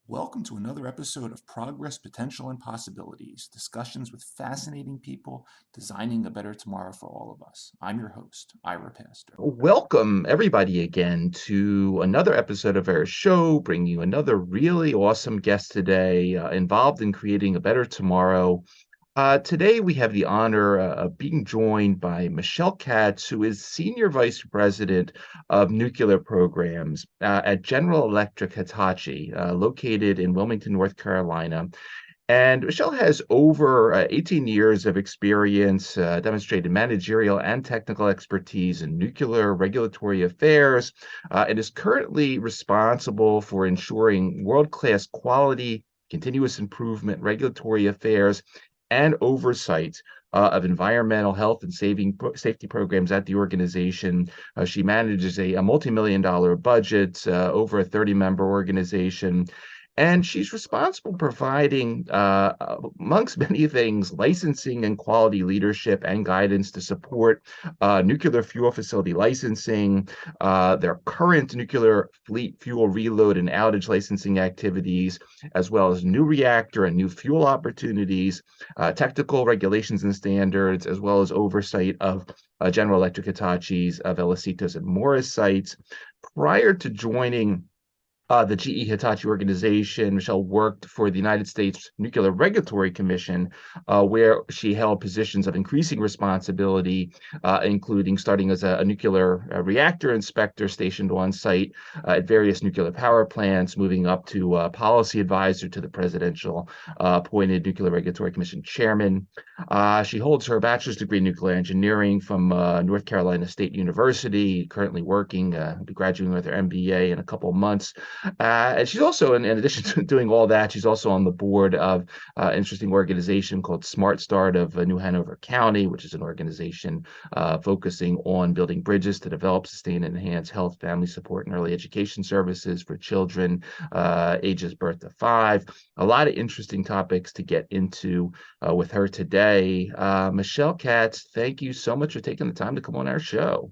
Welcome to another episode of Progress, Potential, and Possibilities, discussions with fascinating people designing a better tomorrow for all of us. I'm your host, Ira Pastor. Welcome, everybody, again to another episode of our show, bringing you another really awesome guest today involved in creating a better tomorrow. Today, we have the honor of being joined by Michelle Katz, who is Senior Vice President of Nuclear Programs at General Electric Hitachi, located in Wilmington, North Carolina. And Michelle has over 18 years of experience, demonstrated managerial and technical expertise in nuclear regulatory affairs, and is currently responsible for ensuring world-class quality, continuous improvement, regulatory affairs, and oversight of environmental health and safety programs at the organization. She manages a multi-million-dollar budget, over a 30-member organization. And she's responsible for providing, amongst many things, licensing and quality leadership and guidance to support nuclear fuel facility licensing, their current nuclear fleet fuel reload and outage licensing activities, as well as new reactor and new fuel opportunities, technical regulations and standards, as well as oversight of General Electric Hitachi's Vallecitos and Morris sites. Prior to joining the GE-Hitachi organization, Michelle worked for the United States Nuclear Regulatory Commission, where she held positions of increasing responsibility, including starting as a nuclear reactor inspector stationed on site at various nuclear power plants, moving up to policy advisor to the Presidential Appointed Nuclear Regulatory Commission Chairman. She holds her bachelor's degree in nuclear engineering from North Carolina State University, currently working, will be graduating with her MBA in a couple of months. And she's also, in addition to doing all that, she's also on the board of an interesting organization called Smart Start of New Hanover County, which is an organization focusing on building bridges to develop, sustain, and enhance health, family support, and early education services for children ages birth to 5. A lot of interesting topics to get into with her today. Michelle Katz, thank you so much for taking the time to come on our show.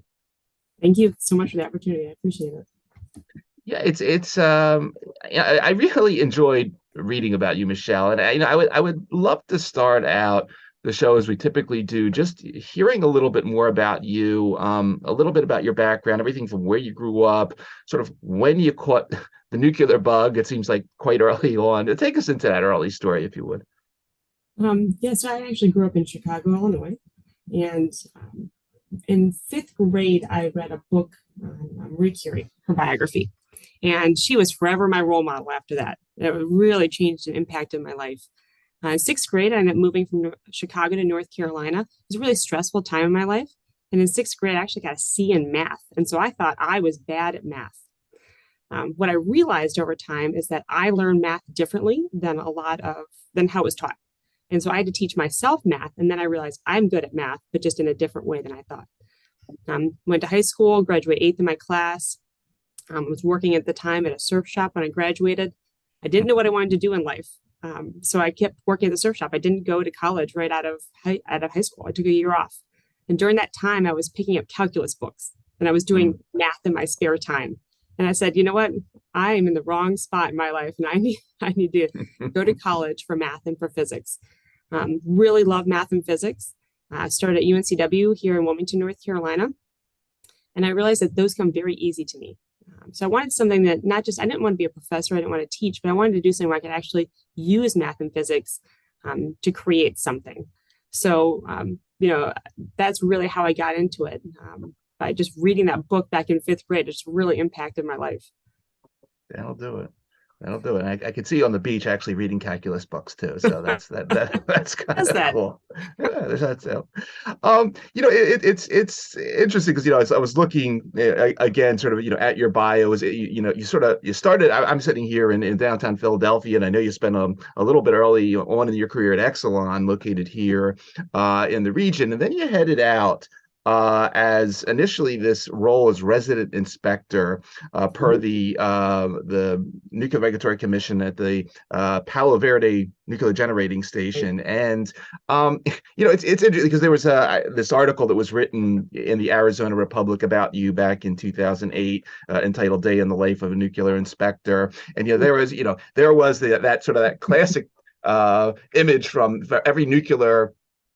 Thank you so much for the opportunity. I appreciate it. Yeah, I really enjoyed reading about you, Michelle, and I would love to start out the show as we typically do, just hearing a little bit more about you, a little bit about your background, everything from where you grew up, sort of when you caught the nuclear bug. It seems like quite early on. Take us into that early story, if you would. Yes, I actually grew up in Chicago, Illinois, and in 5th grade, I read a book on Marie Curie, her biography. And she was forever my role model after that. It really changed and impacted my life. In 6th grade, I ended up moving from Chicago to North Carolina. It was a really stressful time in my life. And in 6th grade, I actually got a C in math. And so I thought I was bad at math. What I realized over time is that I learned math differently than how it was taught. And so I had to teach myself math. And then I realized I'm good at math, but just in a different way than I thought. Went to high school, graduated 8th in my class. Was working at the time at a surf shop when I graduated. I didn't know what I wanted to do in life. So I kept working at the surf shop. I didn't go to college right out of high school. I took a year off. And during that time, I was picking up calculus books and I was doing math in my spare time. And I said, you know what? I am in the wrong spot in my life and I need to go to college for math and for physics. Really love math and physics. I started at UNCW here in Wilmington, North Carolina. And I realized that those come very easy to me. So I wanted something that I didn't want to be a professor, I didn't want to teach, but I wanted to do something where I could actually use math and physics to create something. So, that's really how I got into it. by just reading that book back in fifth grade. It's really impacted my life. That'll do it. That'll do it. And I could see you on the beach actually reading calculus books too. So that's kind of cool. Yeah, that's it. It's interesting because as I was looking again, sort of at your bio, is you started. I'm sitting here in downtown Philadelphia, and I know you spent a little bit early on in your career at Exelon, located here in the region, and then you headed out. As initially this role as resident inspector per the Nuclear Regulatory Commission at the Palo Verde Nuclear Generating Station, and it's interesting because there was this article that was written in the Arizona Republic about you back in 2008 entitled "Day in the Life of a Nuclear Inspector," and there was that sort of that classic image from every nuclear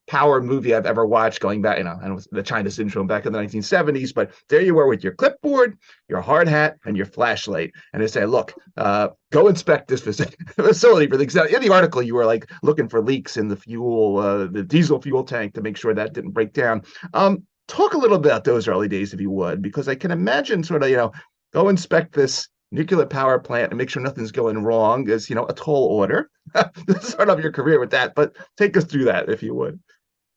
power movie I've ever watched, going back, I know the China Syndrome back in the 1970s, but there you were with your clipboard, your hard hat, and your flashlight, and they say, "Look, go inspect this facility for the." In the article, you were like looking for leaks in the fuel, the diesel fuel tank, to make sure that didn't break down. Talk a little bit about those early days, if you would, because I can imagine sort of go inspect this nuclear power plant and make sure nothing's going wrong is a tall order. Start off your career with that, but take us through that, if you would.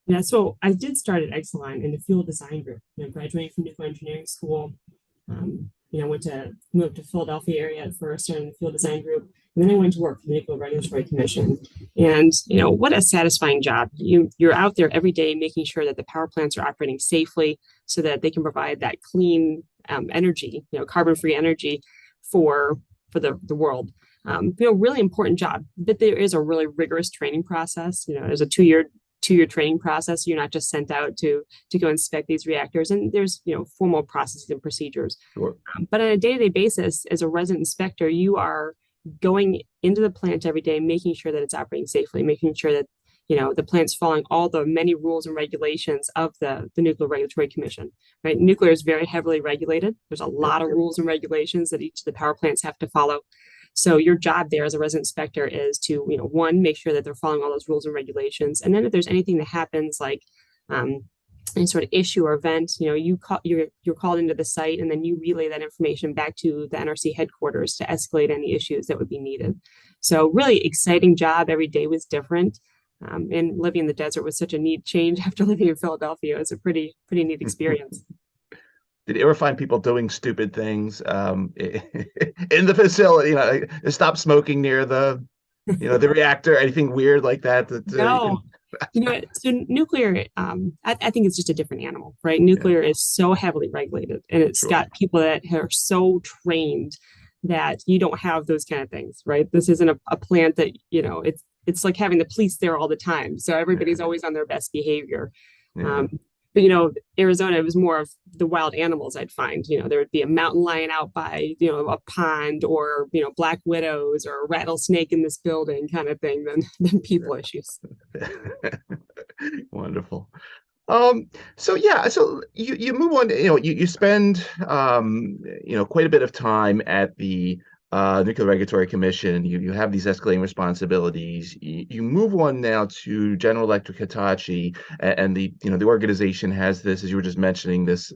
Yeah, so I did start at Exelon in the fuel design group. Graduating from nuclear engineering school, moved to Philadelphia area at first, started in the fuel design group, and then I went to work for the Nuclear Regulatory Commission. And what a satisfying job! You're out there every day making sure that the power plants are operating safely, so that they can provide that clean energy, carbon-free energy for the world. Really important job. But there is a really rigorous training process. There's a two-year training process. You're not just sent out to go inspect these reactors, and there's formal processes and procedures. Sure. But on a day-to-day basis, as a resident inspector, you are going into the plant every day, making sure that it's operating safely, making sure that the plant's following all the many rules and regulations of the Nuclear Regulatory Commission. Right, nuclear is very heavily regulated. There's a lot of rules and regulations that each of the power plants have to follow. So your job there as a resident inspector is to, one, make sure that they're following all those rules and regulations. And then if there's anything that happens, like any sort of issue or event, you're called into the site, and then you relay that information back to the NRC headquarters to escalate any issues that would be needed. So really exciting job. Every day was different. And living in the desert was such a neat change after living in Philadelphia. It was a pretty neat experience. Did you ever find people doing stupid things in the facility? Stop smoking near the reactor. Anything weird like that? No. So nuclear, I think it's just a different animal, right? Nuclear is so heavily regulated, and it's got people that are so trained that you don't have those kind of things, right? This isn't a plant that it's like having the police there all the time, so everybody's always on their best behavior. Yeah. But Arizona, it was more of the wild animals I'd find. There would be a mountain lion out by, a pond, or, black widows or a rattlesnake in this building kind of thing than people issues. Wonderful. So you move on, you spend, quite a bit of time at the Nuclear Regulatory Commission. You have these escalating responsibilities. You move on now to General Electric Hitachi, and the organization has this, as you were just mentioning, this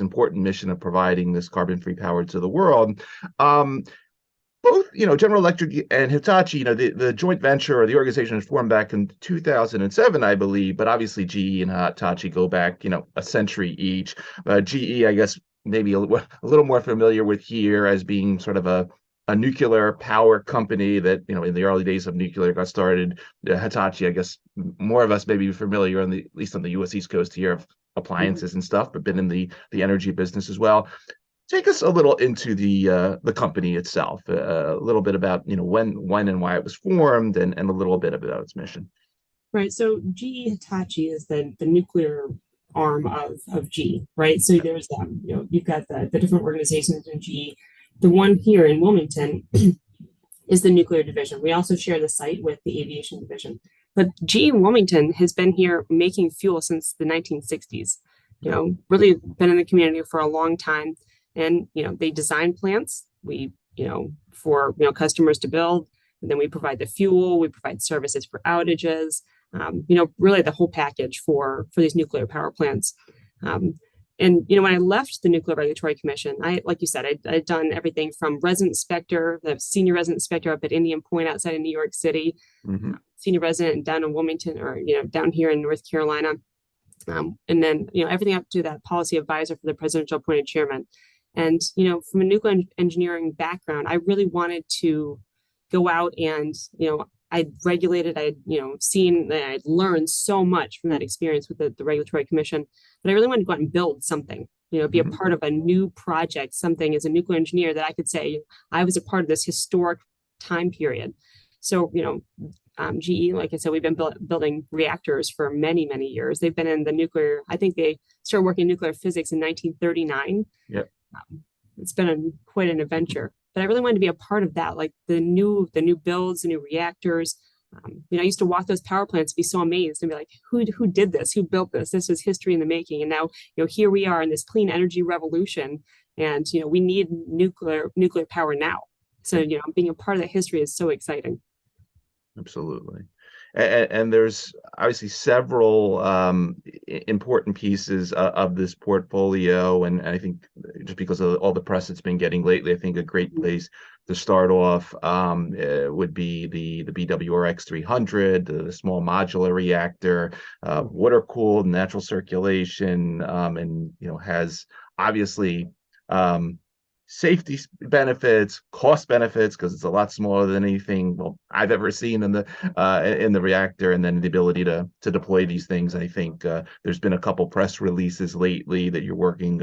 important mission of providing this carbon-free power to the world. Both, General Electric and Hitachi, the joint venture, or the organization, was formed back in 2007, I believe. But obviously, GE and Hitachi go back, a century each. GE, I guess, maybe a little more familiar with here as being sort of a nuclear power company that, in the early days of nuclear got started. Hitachi, I guess, more of us may be familiar at least on the U.S. East Coast here, of appliances and stuff, but been in the energy business as well. Take us a little into the company itself, a little bit about when and why it was formed, and a little bit about its mission. Right. So GE-Hitachi is the nuclear arm of GE, right? So there's you've got the different organizations in GE. The one here in Wilmington is the nuclear division. We also share the site with the aviation division. But GE Wilmington has been here making fuel since the 1960s. Really been in the community for a long time. And they design plants. We for customers to build, and then we provide the fuel. We provide services for outages. Really the whole package for these nuclear power plants. And, when I left the Nuclear Regulatory Commission, like you said, I'd done everything from resident inspector, the senior resident inspector up at Indian Point outside of New York City, senior resident down in Wilmington, or, down here in North Carolina. And then, everything up to that policy advisor for the Presidential Appointed Chairman. And, from a nuclear engineering background, I really wanted to go out and, I'd regulated, I'd, seen, I'd learned so much from that experience with the Regulatory Commission, but I really wanted to go out and build something, be a part of a new project, something as a nuclear engineer that I could say, I was a part of this historic time period. So, GE, like I said, we've been building reactors for many, many years. They've been in the nuclear, I think they started working in nuclear physics in 1939. Yep. It's been quite an adventure. But I really wanted to be a part of that, like the new builds, the new reactors. I used to walk those power plants, be so amazed and be like, who did this? Who built this? This was history in the making. And now, here we are in this clean energy revolution, and we need nuclear power now. So, being a part of that history is so exciting. Absolutely. And there's obviously several important pieces of this portfolio. And I think just because of all the press it's been getting lately, I think a great place to start off would be the BWRX 300, the small modular reactor, water cooled, natural circulation, and has obviously safety benefits, cost benefits, because it's a lot smaller than anything I've ever seen in the reactor, and then the ability to deploy these things. I think there's been a couple press releases lately that you're working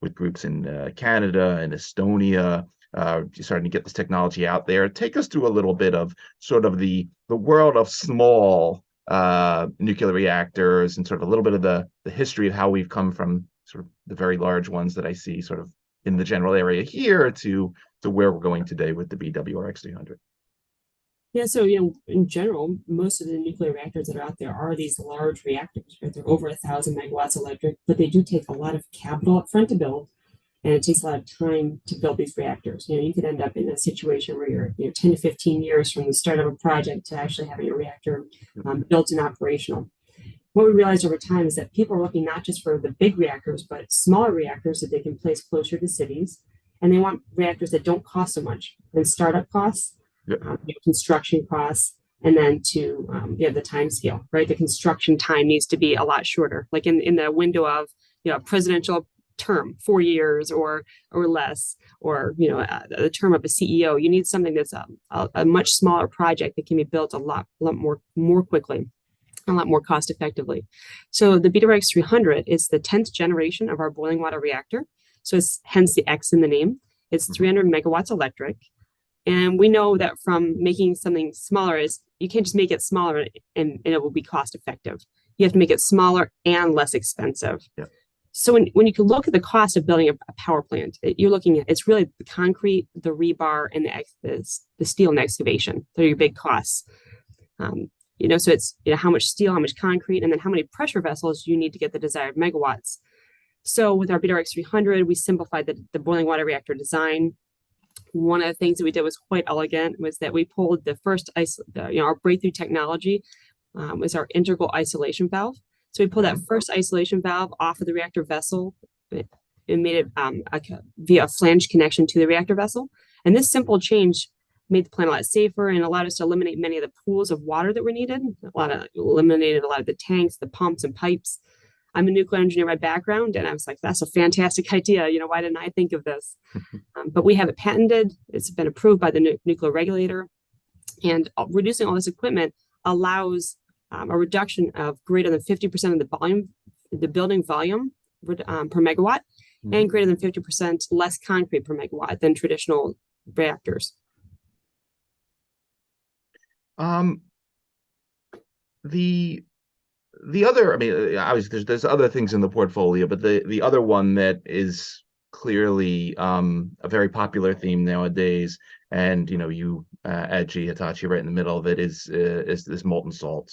with groups in Canada and Estonia. You're starting to get this technology out there. Take us through a little bit of sort of the world of small nuclear reactors, and sort of a little bit of the history of how we've come from sort of the very large ones that I see sort of in the general area here to where we're going today with the BWRX 300. Yeah, so in general, most of the nuclear reactors that are out there are these large reactors, right? They're over 1,000 megawatts electric, but they do take a lot of capital up front to build, and it takes a lot of time to build these reactors. You could end up in a situation where you're 10 to 15 years from the start of a project to actually having a reactor built and operational. What we realized over time is that people are looking not just for the big reactors, but smaller reactors that they can place closer to cities. And they want reactors that don't cost so much. And startup costs, construction costs, and then to the time scale, right? The construction time needs to be a lot shorter. Like in the window of a presidential term, 4 years or less, or the term of a CEO, you need something that's a much smaller project that can be built a lot more quickly, a lot more cost effectively. So the BWRX 300 is the 10th generation of our boiling water reactor. So it's hence the X in the name. It's 300 megawatts electric. And we know that from making something smaller is you can't just make it smaller and it will be cost effective. You have to make it smaller and less expensive. Yeah. So when you can look at the cost of building a power plant, you're looking at, it's really the concrete, the rebar, and the steel and excavation. They're your big costs. So it's how much steel, how much concrete, and then how many pressure vessels you need to get the desired megawatts. So with our BWRX 300, we simplified the boiling water reactor design. One of the things that we did was quite elegant, was that we pulled the first, our breakthrough technology was our integral isolation valve. So we pulled that first isolation valve off of the reactor vessel and made it via a flange connection to the reactor vessel. And this simple change made the plant a lot safer and allowed us to eliminate many of the pools of water that were needed. Eliminated a lot of the tanks, the pumps and pipes. I'm a nuclear engineer by background, and I was like, that's a fantastic idea. Why didn't I think of this? But we have it patented. It's been approved by the nuclear regulator. And reducing all this equipment allows a reduction of greater than 50% of the volume, the building volume per megawatt, and greater than 50% less concrete per megawatt than traditional reactors. The other, obviously there's other things in the portfolio, but the other one that is clearly a very popular theme nowadays, and you at GE-Hitachi right in the middle of it is this molten salt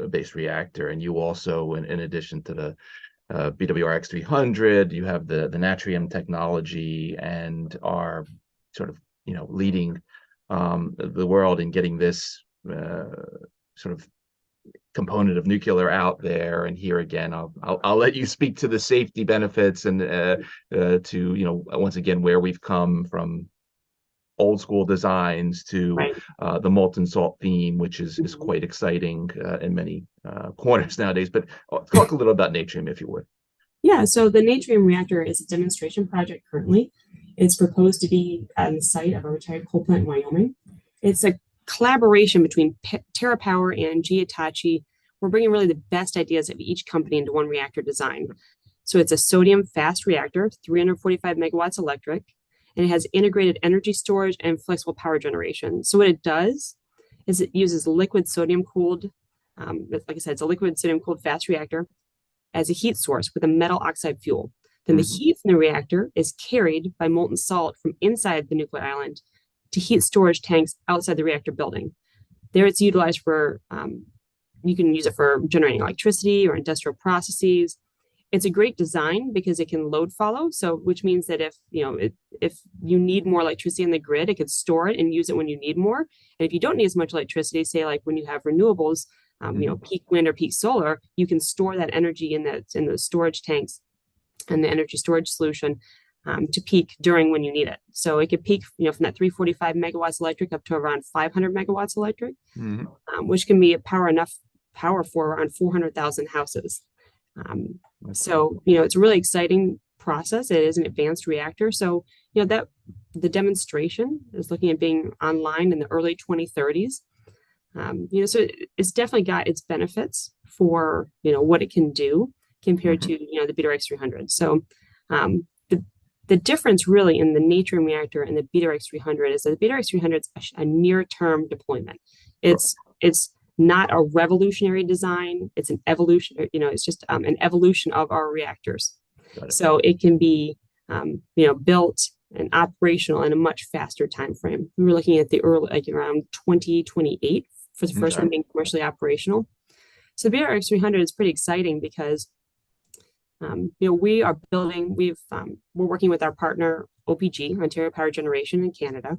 based reactor, and you also, in addition to the BWRX 300, you have the natrium technology, and are sort of leading the world in getting this sort of component of nuclear out there. And here again, I'll let you speak to the safety benefits and to once again where we've come from old school designs to the molten salt theme, which is quite exciting in many corners nowadays. But talk a little about Natrium, if you would. Yeah, so the Natrium reactor is a demonstration project currently. It's proposed to be on the site of a retired coal plant in Wyoming. It's a collaboration between TerraPower and GE-Hitachi. We're bringing really the best ideas of each company into one reactor design. So it's a sodium fast reactor, 345 megawatts electric, and it has integrated energy storage and flexible power generation. So what it does is it uses liquid sodium cooled, like I said, it's a liquid sodium cooled fast reactor as a heat source with a metal oxide fuel. Then the heat from the reactor is carried by molten salt from inside the nuclear island to heat storage tanks outside the reactor building. There it's utilized for, you can use it for generating electricity or industrial processes. It's a great design because it can load follow. So, which means that if you need more electricity in the grid, it could store it and use it when you need more. And if you don't need as much electricity, say like when you have renewables, peak wind or peak solar, you can store that energy in those storage tanks and the energy storage solution to peak during when you need it. So it could peak, from that 345 megawatts electric up to around 500 megawatts electric, which can be enough power for around 400,000 houses. So, it's a really exciting process. It is an advanced reactor. So, that the demonstration is looking at being online in the early 2030s. So it's definitely got its benefits for, what it can do compared to, the BWRX 300. So, the difference really in the Natrium reactor and the BWRX 300 is that the BWRX 300 is a near-term deployment. It's not a revolutionary design. It's an evolution, it's just an evolution of our reactors. So it can be, built and operational in a much faster time frame. We were looking at the early, around 2028 for the first one being commercially operational. So the BWRX 300 is pretty exciting because, we are building, we're working with our partner OPG, Ontario Power Generation in Canada,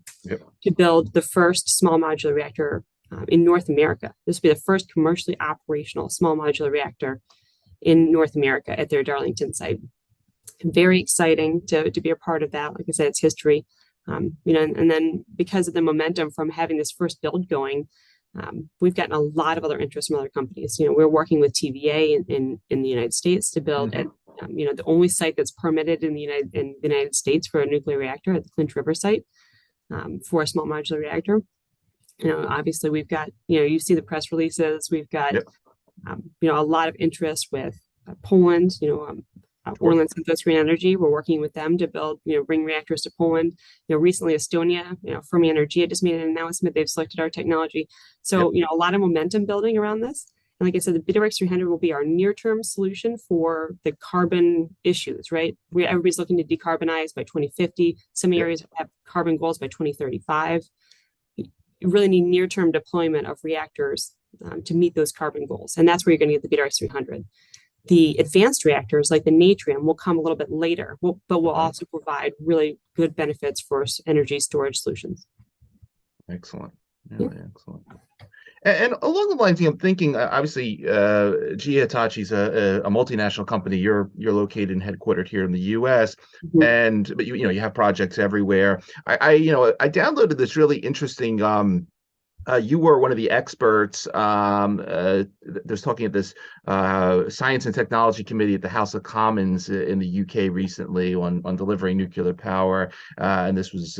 to build the first small modular reactor in North America. This will be the first commercially operational small modular reactor in North America at their Darlington site. Very exciting to be a part of that. Like I said, it's history. And then because of the momentum from having this first build going, we've gotten a lot of other interest from other companies. We're working with TVA in the United States to build at the only site that's permitted in the United States for a nuclear reactor at the Clinch River site for a small modular reactor. Obviously we've got, you see the press releases, we've got, a lot of interest with Poland, Orlen Synthos Green Energy. We're working with them to build, bring reactors to Poland. Recently Estonia, Fermi Energia just made an announcement. They've selected our technology. So, a lot of momentum building around this. And like I said, the BWRX 300 will be our near-term solution for the carbon issues, right? Everybody's looking to decarbonize by 2050. Some areas have carbon goals by 2035. You really need near-term deployment of reactors to meet those carbon goals. And that's where you're going to get the BWRX 300. The advanced reactors, like the Natrium, will come a little bit later, but will also provide really good benefits for energy storage solutions. Excellent. Really excellent. And along the lines, thinking obviously, GE-Hitachi is a multinational company. You're located and headquartered here in the U.S., but you have projects everywhere. I downloaded this really interesting. You were one of the experts. There's talking at this Science and Technology Committee at the House of Commons in the UK recently on delivering nuclear power, and this was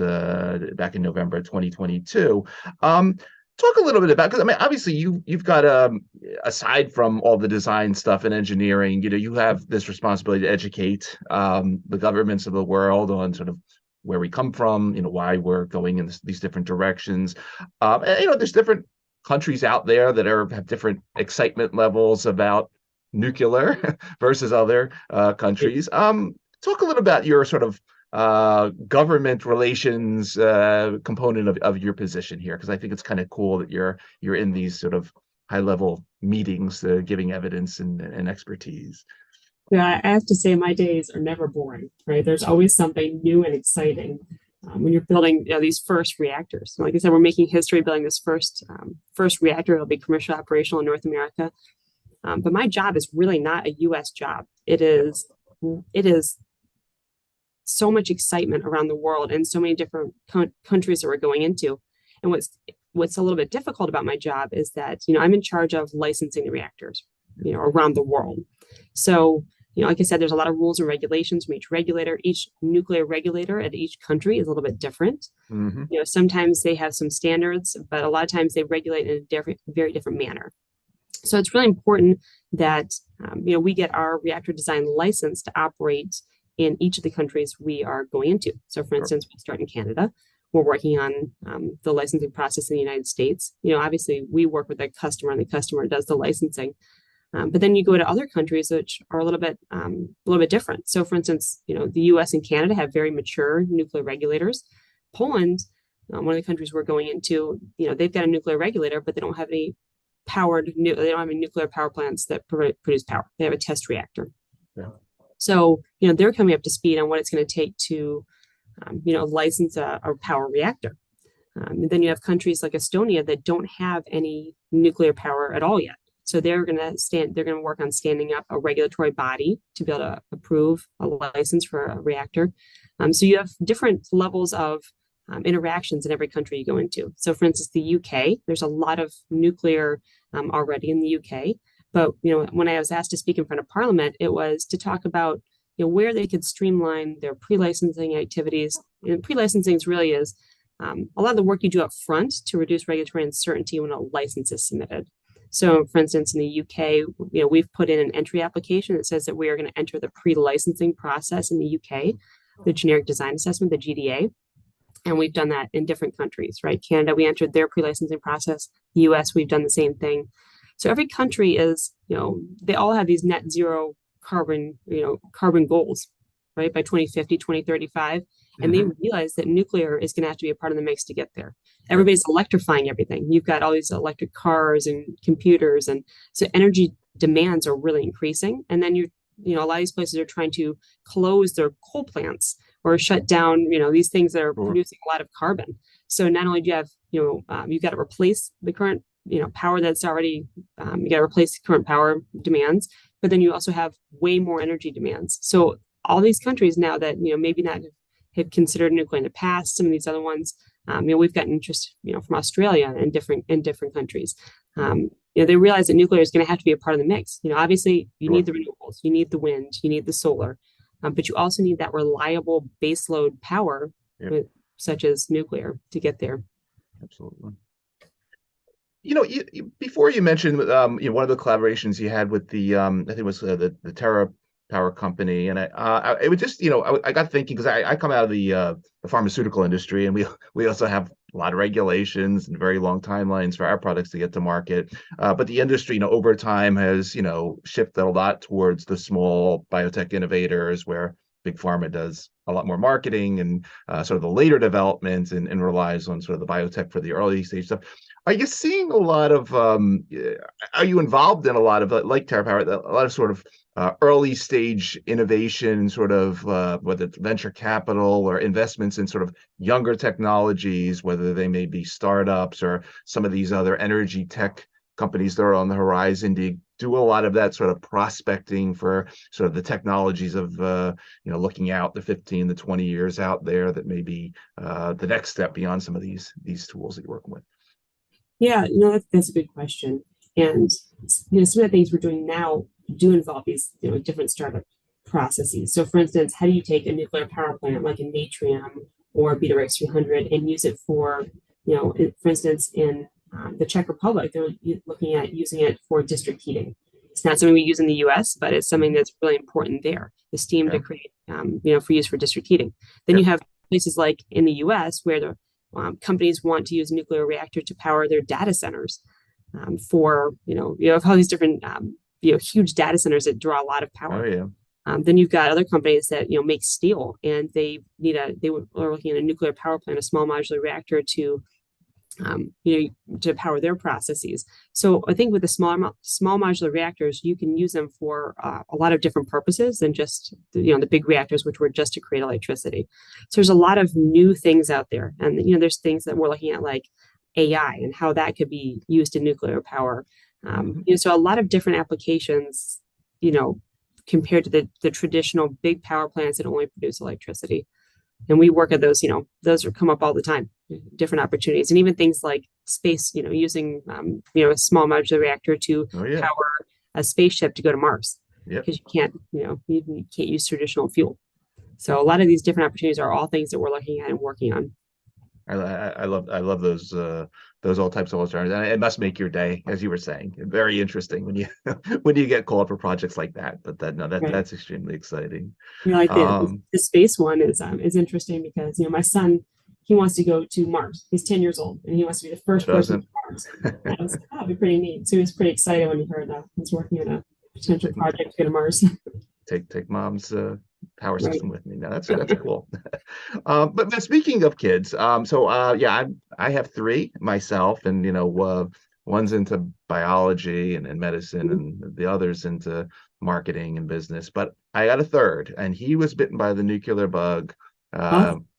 back in November 2022. Talk a little bit about, because obviously you've got aside from all the design stuff and engineering, you have this responsibility to educate the governments of the world on sort of where we come from, why we're going in these different directions. And, there's different countries out there that have different excitement levels about nuclear versus other countries. Talk a little about your sort of government relations component of your position here, because I think it's kind of cool that you're in these sort of high level meetings, giving evidence and expertise. Yeah, I have to say my days are never boring, right? There's always something new and exciting. when you're building these first reactors. So like I said, we're making history building this first reactor. It'll be commercial operational in North America. But my job is really not a U.S. job. It is so much excitement around the world and so many different countries that we're going into. And what's a little bit difficult about my job is that I'm in charge of licensing the reactors around the world. So like I said, there's a lot of rules and regulations from each regulator. Each nuclear regulator at each country is a little bit different. Mm-hmm. Sometimes they have some standards, but a lot of times they regulate in a very different manner. So it's really important that we get our reactor design license to operate in each of the countries we are going into. So for instance, we start in Canada. We're working on the licensing process in the United States. Obviously we work with the customer and the customer does the licensing. But then you go to other countries which are a little bit different. So for instance, the US and Canada have very mature nuclear regulators. Poland, one of the countries we're going into, they've got a nuclear regulator, but they don't have any they don't have any nuclear power plants that produce power. They have a test reactor. Yeah. So, they're coming up to speed on what it's going to take to, license a power reactor. And then you have countries like Estonia that don't have any nuclear power at all yet. So they're going to work on standing up a regulatory body to be able to approve a license for a reactor. So you have different levels of interactions in every country you go into. So for instance, the UK, there's a lot of nuclear already in the UK. But when I was asked to speak in front of Parliament, it was to talk about where they could streamline their pre-licensing activities. And pre-licensing really is a lot of the work you do up front to reduce regulatory uncertainty when a license is submitted. So, for instance, in the UK, we've put in an entry application that says that we are going to enter the pre-licensing process in the UK, the generic design assessment, the GDA. And we've done that in different countries, right? Canada, we entered their pre-licensing process. The US, we've done the same thing. So every country is, they all have these net zero carbon goals, right? By 2050, 2035. And they realize that nuclear is going to have to be a part of the mix to get there. Everybody's electrifying everything. You've got all these electric cars and computers. And so energy demands are really increasing. And then a lot of these places are trying to close their coal plants or shut down, these things that are producing a lot of carbon. So not only do you have, you've got to replace the current, power that's already, you got to replace current power demands, but then you also have way more energy demands. So all these countries now that, maybe not have considered nuclear in the past, some of these other ones, we've gotten interest, from Australia and different countries. They realize that nuclear is going to have to be a part of the mix. Obviously you need the renewables, you need the wind, you need the solar, but you also need that reliable baseload power, such as nuclear, to get there. Absolutely. Before you mentioned, one of the collaborations you had with the, I think it was the Terra Power Company, and it was just, I got thinking because I come out of the pharmaceutical industry, and we also have a lot of regulations and very long timelines for our products to get to market. But the industry, over time has, shifted a lot towards the small biotech innovators, where big pharma does a lot more marketing and sort of the later development and relies on sort of the biotech for the early stage stuff. Are you seeing a lot of, are you involved in a lot of, like Terra Power, a lot of sort of early stage innovation, sort of whether it's venture capital or investments in sort of younger technologies, whether they may be startups or some of these other energy tech companies that are on the horizon? Do you do a lot of that sort of prospecting for sort of the technologies of, looking out the 15 to 20 years out there that may be the next step beyond some of these tools that you're working with? Yeah, that's a good question. And some of the things we're doing now do involve these different startup processes. So for instance, how do you take a nuclear power plant like a Natrium or BWRX 300 and use it for, for instance, in the Czech Republic, they're looking at using it for district heating. It's not something we use in the US, but it's something that's really important there, the steam to create, for use for district heating. Then you have places like in the US where the companies want to use a nuclear reactor to power their data centers for, you have all these different, huge data centers that draw a lot of power. Oh, yeah. Then you've got other companies that, make steel, and they are looking at a nuclear power plant, a small modular reactor to to power their processes. So I think with the small modular reactors, you can use them for a lot of different purposes than just the big reactors, which were just to create electricity. So there's a lot of new things out there, and there's things that we're looking at like AI and how that could be used in nuclear power. So a lot of different applications, compared to the traditional big power plants that only produce electricity. And we work at those, those are come up all the time, different opportunities, and even things like space, using, a small modular reactor to power a spaceship to go to Mars, because you can't use traditional fuel. So a lot of these different opportunities are all things that we're looking at and working on. I love those all types of alternatives. It must make your day, as you were saying. Very interesting when you when you get called for projects like that. But that's extremely exciting. Like the space one is interesting because my son, he wants to go to Mars. He's 10 years old and he wants to be the first person to Mars. And I was like, that'd be pretty neat. So he was pretty excited when he heard that he's working on a potential project to go to Mars. Take mom's power system with me. Now that's cool. But speaking of kids, I have three myself, and one's into biology and medicine, and the other's into marketing and business. But I got a third, and he was bitten by the nuclear bug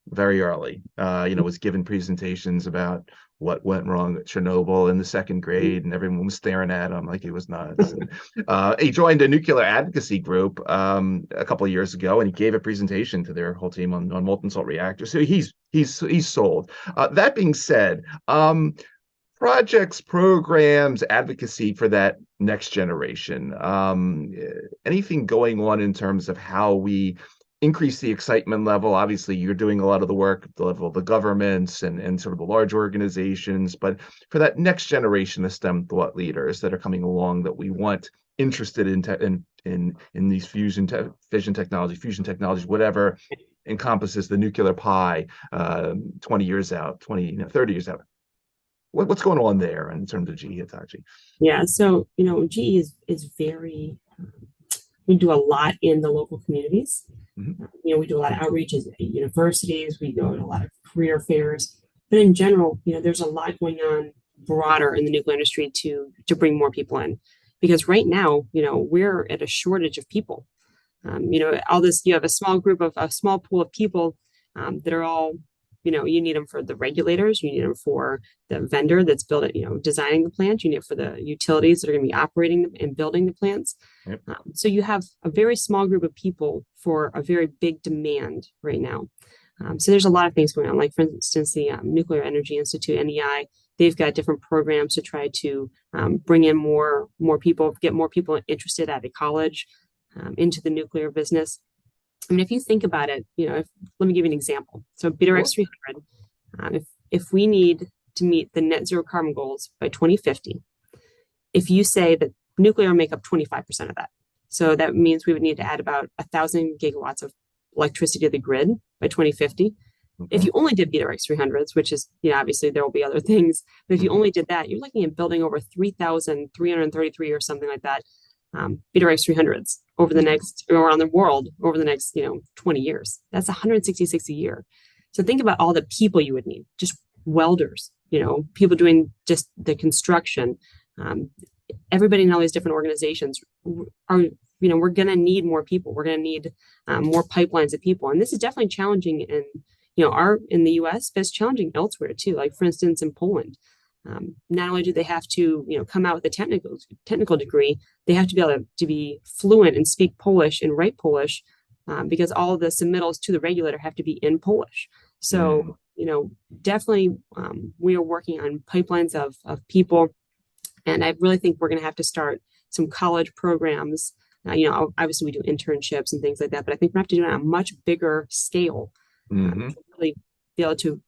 very early. Was given presentations about what went wrong at Chernobyl in the second grade, and everyone was staring at him like he was nuts. And, he joined a nuclear advocacy group a couple of years ago, and he gave a presentation to their whole team on molten salt reactors. So he's sold. That being said, projects, programs, advocacy for that next generation. Anything going on in terms of how we increase the excitement level? Obviously, you're doing a lot of the work at the level of the governments and sort of the large organizations, but for that next generation of STEM thought leaders that are coming along that we want interested in these fission technologies, whatever encompasses the nuclear pie, 20 years out, 30 years out. What's going on there in terms of GE-Hitachi? Yeah, so GE is very we do a lot in the local communities. We do a lot of outreaches at universities. We go to a lot of career fairs. But in general, there's a lot going on broader in the nuclear industry to bring more people in. Because right now, we're at a shortage of people. All this, you have a small pool of people that are all, you need them for the regulators, you need them for the vendor that's building, designing the plant, you need it for the utilities that are going to be operating and building the plants. Yep. So you have a very small group of people for a very big demand right now. So there's a lot of things going on, like for instance, the Nuclear Energy Institute, NEI, they've got different programs to try to bring in more people, get more people interested at a college into the nuclear business. I mean, if you think about it, let me give you an example. So BWRX 300, if we need to meet the net zero carbon goals by 2050, if you say that nuclear will make up 25% of that, so that means we would need to add about 1,000 gigawatts of electricity to the grid by 2050. If you only did BWRX 300s, which is, obviously there will be other things, but if you only did that, you're looking at building over 3,333 or something like that, BWRX 300s over the next, around the world over the next, 20 years. That's 166 a year. So think about all the people you would need, just welders, people doing just the construction, everybody in all these different organizations are, we're going to need more people. We're going to need more pipelines of people. And this is definitely challenging in the US, but it's challenging elsewhere too. Like for instance, in Poland, not only do they have to, come out with a technical degree, they have to be able to be fluent and speak Polish and write Polish, because all of the submittals to the regulator have to be in Polish. So, definitely we are working on pipelines of people. And I really think we're going to have to start some college programs. Obviously we do internships and things like that, but I think we're going to have to do it on a much bigger scale to really be able to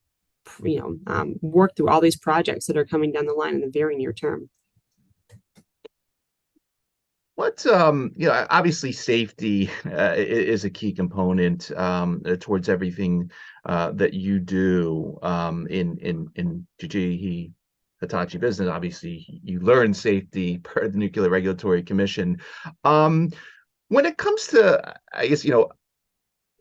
work through all these projects that are coming down the line in the very near term. Obviously safety is a key component towards everything that you do in GE-Hitachi business. Obviously, you learn safety per the Nuclear Regulatory Commission. When it comes to, I guess,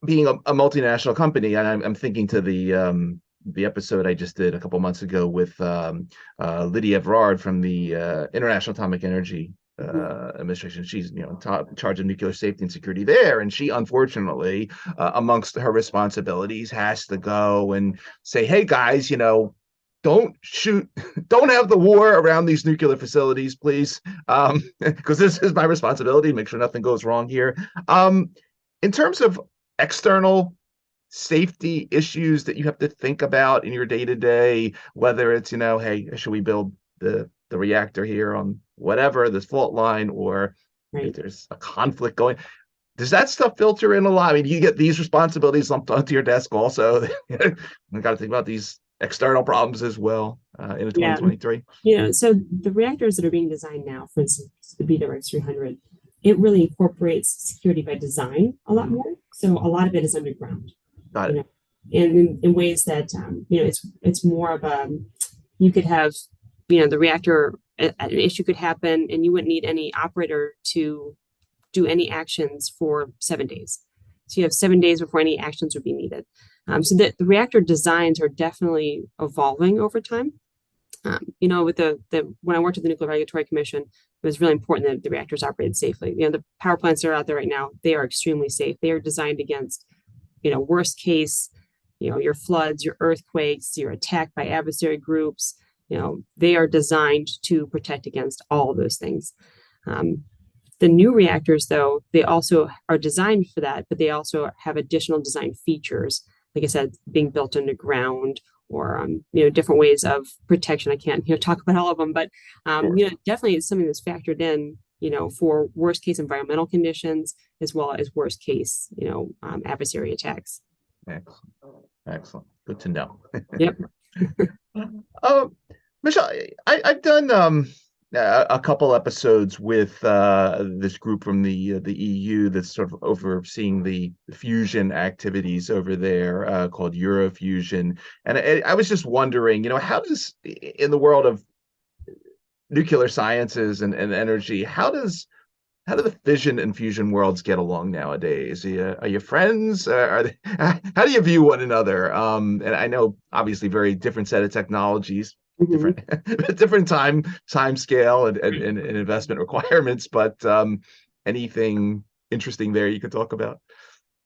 being a multinational company, and I'm thinking to the the episode I just did a couple months ago with Lydia Everard from the International Atomic Energy Administration. She's in charge of nuclear safety and security there, and she unfortunately, amongst her responsibilities, has to go and say, "Hey guys, don't shoot, don't have the war around these nuclear facilities, please, because this is my responsibility. Make sure nothing goes wrong here." In terms of external safety issues that you have to think about in your day-to-day, whether it's, hey, should we build the reactor here on whatever, this fault line, or if there's a conflict going, does that stuff filter in a lot? I mean, you get these responsibilities lumped onto your desk also. You got to think about these external problems as well in 2023. So the reactors that are being designed now, for instance, the BWRX 300, it really incorporates security by design a lot more. So a lot of it is underground. Got it. And in ways that it's more of a, you could have the reactor, an issue could happen and you wouldn't need any operator to do any actions for 7 days. So you have 7 days before any actions would be needed. So the reactor designs are definitely evolving over time. With when I worked at the Nuclear Regulatory Commission, it was really important that the reactors operated safely. The power plants that are out there right now, they are extremely safe. They are designed against, worst case, your floods, your earthquakes, your attack by adversary groups. They are designed to protect against all of those things. The new reactors, though, they also are designed for that, but they also have additional design features, like I said, being built underground or, different ways of protection. I can't, talk about all of them, but, definitely it's something that's factored in, for worst case environmental conditions, as well as worst case, adversary attacks. Excellent. Good to know. Yep. Michelle, I've done a couple episodes with this group from the EU that's sort of overseeing the fusion activities over there, called Eurofusion. And I was just wondering, how does, in the world of nuclear sciences and energy, how do the fission and fusion worlds get along nowadays? Are you friends? How do you view one another? And I know obviously very different set of technologies, different time scale and investment requirements, but anything interesting there you could talk about?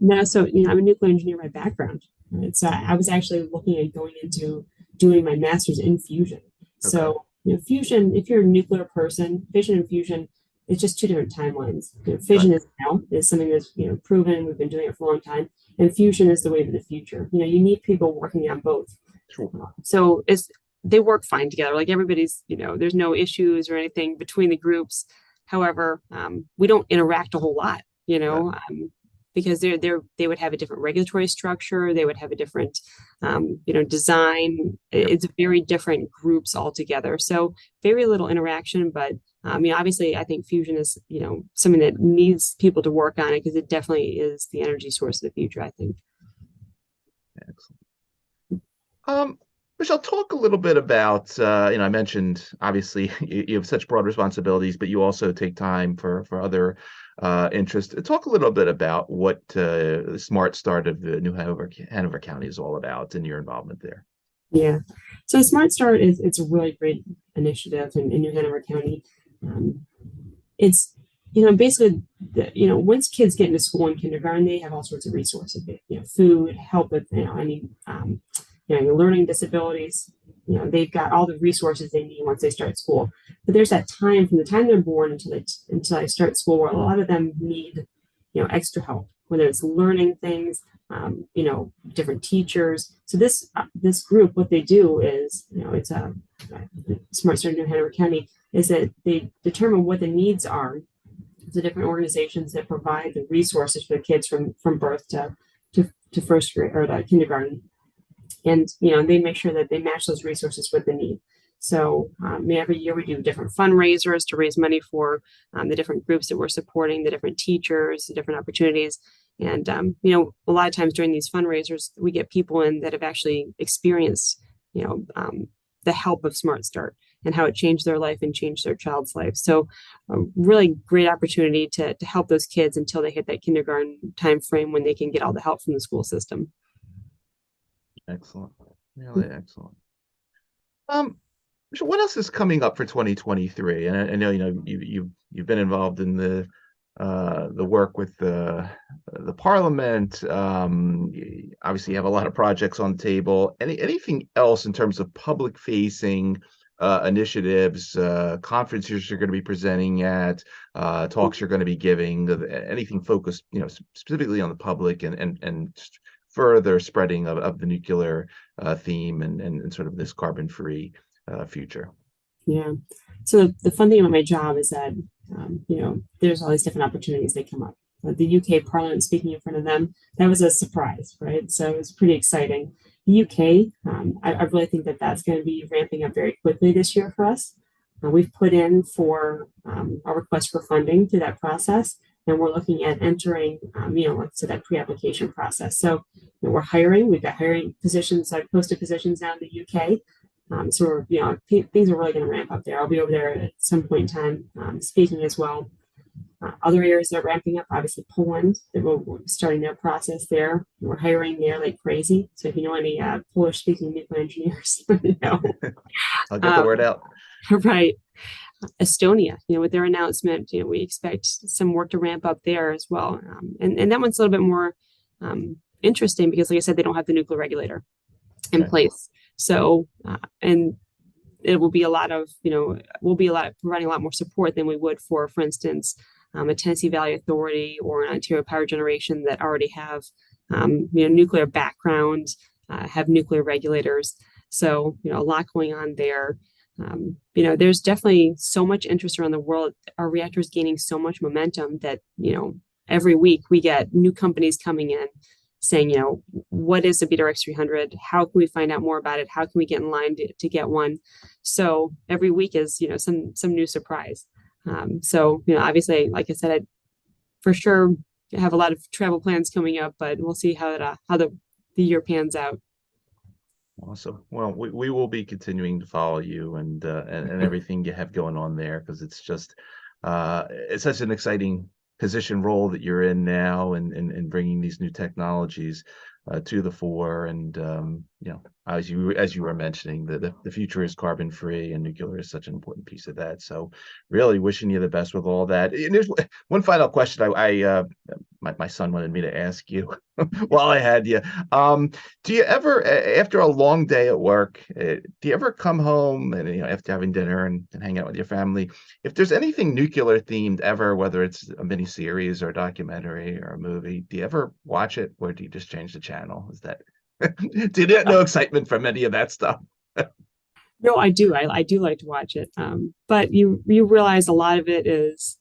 No, so I'm a nuclear engineer by background, right? So I was actually looking at going into doing my master's in fusion. Okay. So fusion, if you're a nuclear person, fission and fusion, it's just two different timelines. Fission is something that's proven. We've been doing it for a long time, and fusion is the wave of the future. You need people working on both. Sure. So they work fine together. Like everybody's, there's no issues or anything between the groups. However, we don't interact a whole lot, because they would have a different regulatory structure. They would have a different, design. It's very different groups altogether. So very little interaction, but obviously I think fusion is, something that needs people to work on it because it definitely is the energy source of the future, I think. Excellent. Michelle, talk a little bit about, I mentioned, obviously, you have such broad responsibilities, but you also take time for other interests. Talk a little bit about what the Smart Start of the New Hanover County is all about and your involvement there. Yeah. So Smart Start it's a really great initiative in New Hanover County. It's, basically, once kids get into school in kindergarten, they have all sorts of resources, food, help with, any, learning disabilities. They've got all the resources they need once they start school. But there's that time from the time they're born until they start school where a lot of them need, extra help, whether it's learning things, different teachers. So this group, what they do is, it's a Smart Start New Hanover County, is that they determine what the needs are. The different organizations that provide the resources for the kids from birth to first grade or to kindergarten. And, they make sure that they match those resources with the need. So every year we do different fundraisers to raise money for the different groups that we're supporting, the different teachers, the different opportunities. And, a lot of times during these fundraisers, we get people in that have actually experienced, the help of Smart Start and how it changed their life and changed their child's life. So a really great opportunity to help those kids until they hit that kindergarten time frame when they can get all the help from the school system. Excellent. Really excellent. So what else is coming up for 2023? And I know you've been involved in the work with the Parliament. Obviously, you have a lot of projects on the table. Anything else in terms of public facing initiatives, conferences you're going to be presenting at, talks you're going to be giving, anything focused, specifically on the public and further spreading of the nuclear theme and sort of this carbon-free future. Yeah. So the fun thing about my job is that, there's all these different opportunities that come up. The UK Parliament speaking in front of them, that was a surprise, right? So it was pretty exciting. The UK, I really think that that's going to be ramping up very quickly this year for us. We've put in for a request for funding through that process, and we're looking at entering, so that pre-application process. So we're hiring. We've got hiring positions. I've posted positions now in the UK. So things are really going to ramp up there. I'll be over there at some point in time speaking as well. Other areas that are ramping up, obviously Poland, we're starting their process there. We're hiring there like crazy. So if you know any Polish-speaking nuclear engineers, I'll get the word out. Right. Estonia, with their announcement, we expect some work to ramp up there as well. And that one's a little bit more interesting because, like I said, they don't have the nuclear regulator in place. So, and it will be providing a lot more support than we would for instance, a Tennessee Valley Authority or an Ontario Power Generation that already have, nuclear background, have nuclear regulators. So, a lot going on there. There's definitely so much interest around the world. Our reactor is gaining so much momentum that, every week we get new companies coming in saying, what is the BWRX 300? How can we find out more about it? How can we get in line to get one? So every week is, some new surprise. So, obviously, like I said, I for sure have a lot of travel plans coming up, but we'll see how the year pans out. Awesome. Well, we will be continuing to follow you and everything you have going on there, because it's just it's such an exciting position role that you're in now, and bringing these new technologies to the fore. And as you were mentioning, the future is carbon free, and nuclear is such an important piece of that. So really wishing you the best with all that. And there's one final question my son wanted me to ask you while I had you. Do you ever, after a long day at work, do you ever come home and, after having dinner and hang out with your family, if there's anything nuclear themed ever, whether it's a mini series or a documentary or a movie, do you ever watch it, or do you just change the channel? Is that do you get no excitement from any of that stuff? No, I do. I do like to watch it. But you realize a lot of it is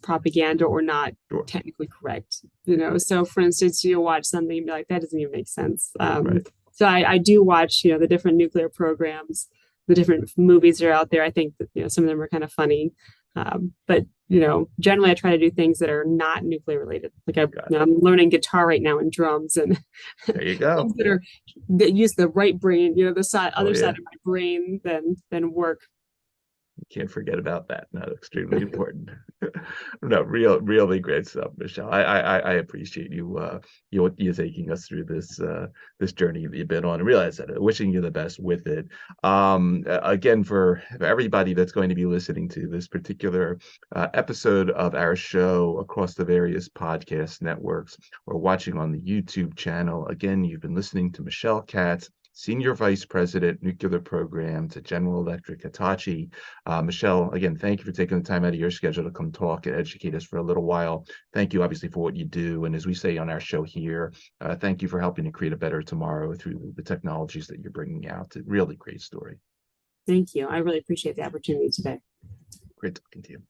propaganda or not technically correct. So for instance, you'll watch something and be like, that doesn't even make sense. Right. So I do watch, the different nuclear programs, the different movies that are out there. I think that, some of them are kind of funny. But generally I try to do things that are not nuclear related. Like I'm learning guitar right now and drums, and there you go. things that use the right brain, the side of my brain than work. You can't forget about that. No, extremely important. No, really great stuff, Michelle. I appreciate you taking us through this journey that you've been on, and realize that, wishing you the best with it. Again, for everybody that's going to be listening to this particular episode of our show across the various podcast networks or watching on the YouTube channel, again, you've been listening to Michelle Katz, Senior Vice President, Nuclear Programs at General Electric Hitachi. Michelle, again, thank you for taking the time out of your schedule to come talk and educate us for a little while. Thank you, obviously, for what you do. And as we say on our show here, thank you for helping to create a better tomorrow through the technologies that you're bringing out. It's a really great story. Thank you. I really appreciate the opportunity today. Great talking to you.